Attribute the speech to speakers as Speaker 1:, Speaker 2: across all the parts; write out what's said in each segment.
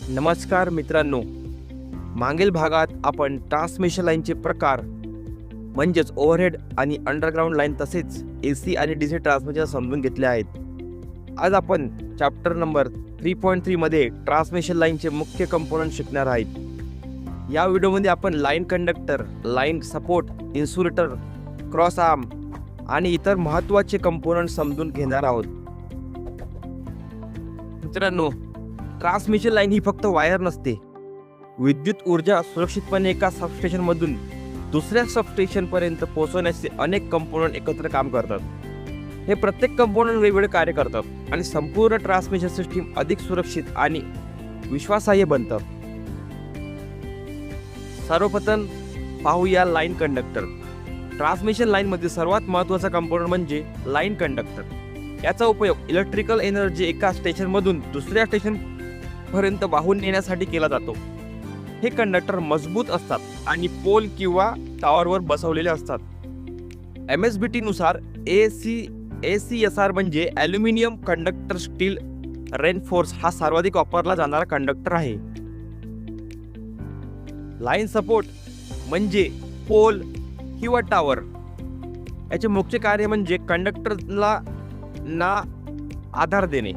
Speaker 1: नमस्कार मित्रांनो, मागील भागात आपण ट्रान्समिशन लाईनचे प्रकार म्हणजेच ओव्हरहेड आणि अंडरग्राऊंड लाईन तसेच AC आणि DC ट्रान्समिशन समजून घेतले आहेत. आज आपण चॅप्टर नंबर 3.3 मध्ये ट्रान्समिशन लाईनचे मुख्य कंपोनंट शिकणार आहेत. या व्हिडिओमध्ये आपण line conductor, line support, insulator, cross arm आणि इतर महत्त्वाचे कंपोनंट समजून घेणार आहोत. मित्रांनो, ट्रान्समिशन लाईन ही फक्त वायर नसते. विद्युत ऊर्जा सुरक्षितपणे एका सबस्टेशनमधून दुसऱ्या सबस्टेशनपर्यंत पोहोचवण्याचे अनेक कंपोनंट एकत्र काम करतात. हे प्रत्येक कंपोनंट वेगवेगळे कार्य करतात आणि संपूर्ण ट्रान्समिशन सिस्टीम अधिक सुरक्षित आणि विश्वासार्ह बनतात. सर्वप्रथम पाहूया लाईन कंडक्टर. ट्रान्समिशन लाईनमध्ये सर्वात महत्त्वाचा कंपोनंट म्हणजे लाईन कंडक्टर. याचा उपयोग इलेक्ट्रिकल एनर्जी एका स्टेशनमधून दुसऱ्या स्टेशनपर्यंत वाहून नेण्यासाठी केला जातो. हे कंडक्टर मजबूत असतात आणि पोल किंवा टॉवरवर बसवलेले असतात. MSBT नुसार ACSR म्हणजे ॲल्युमिनियम कंडक्टर स्टील रेनफोर्स हा सर्वाधिक वापरला जाणारा कंडक्टर आहे. लाईन सपोर्ट म्हणजे पोल किंवा टॉवर. याचे मुख्य कार्य म्हणजे कंडक्टरला आधार देणे.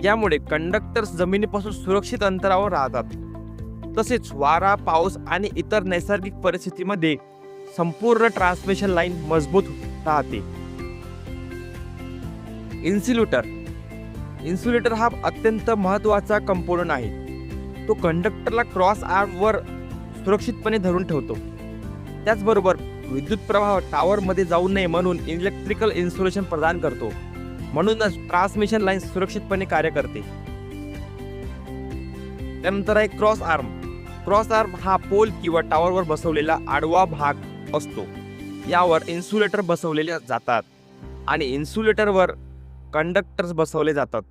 Speaker 1: यामुळे कंडक्टर्स जमिनीपासून सुरक्षित अंतरावर राहतात. तसेच वारा, पाऊस आणि इतर नैसर्गिक परिस्थितीमध्ये संपूर्ण ट्रान्समिशन लाईन मजबूत राहते. इन्सुलेटर हा अत्यंत महत्त्वाचा कंपोनंट आहे. तो कंडक्टरला क्रॉस आर्मवर सुरक्षितपणे धरून ठेवतो. त्याचबरोबर विद्युत प्रवाह टॉवरमध्ये जाऊ नये म्हणून इलेक्ट्रिकल इन्सुलेशन प्रदान करतो. म्हणूनच ट्रान्समिशन लाईन सुरक्षितपणे कार्य करते. त्यानंतर आहे क्रॉस आर्म. क्रॉस आर्म हा पोल किंवा टॉवरवर बसवलेला आडवा भाग असतो. यावर इन्सुलेटर बसवलेले जातात आणि इन्सुलेटरवर कंडक्टर्स बसवले जातात.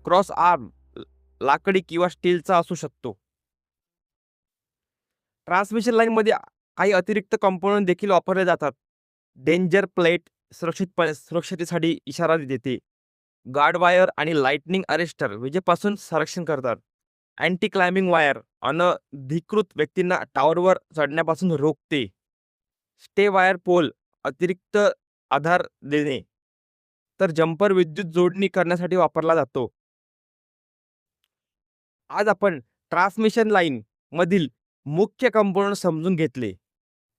Speaker 1: क्रॉस आर्म लाकडी किंवा स्टीलचा असू शकतो. ट्रान्समिशन लाईनमध्ये काही अतिरिक्त कंपोनंट देखील वापरले जातात. डेंजर प्लेट सुरक्षतेसाठी इशारा देते. गार्ड वायर आणि लाइटनिंग अरेस्टर विजेपासून संरक्षण करतात. अँटी क्लाइम्बिंग वायर अनधिकृत व्यक्तींना टॉवरवर चढण्यापासून रोखते. स्टे वायर पोल अतिरिक्त आधार देणे. तर जम्पर विद्युत जोडणी करण्यासाठी वापरला जातो. आज आपण ट्रान्समिशन लाईन मधील मुख्य कंपोनंट समजून घेतले.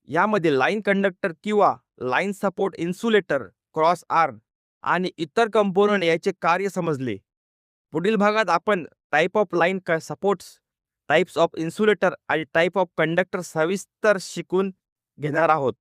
Speaker 1: यामध्ये लाईन कंडक्टर किंवा line support, insulator, cross arm आणि इतर कंपोनंट याचे कार्य समजले. पुढील भागात आपण type of line supports, types of insulator आणि टाइप ऑफ कंडक्टर सविस्तर शिकून घेणार आहोत.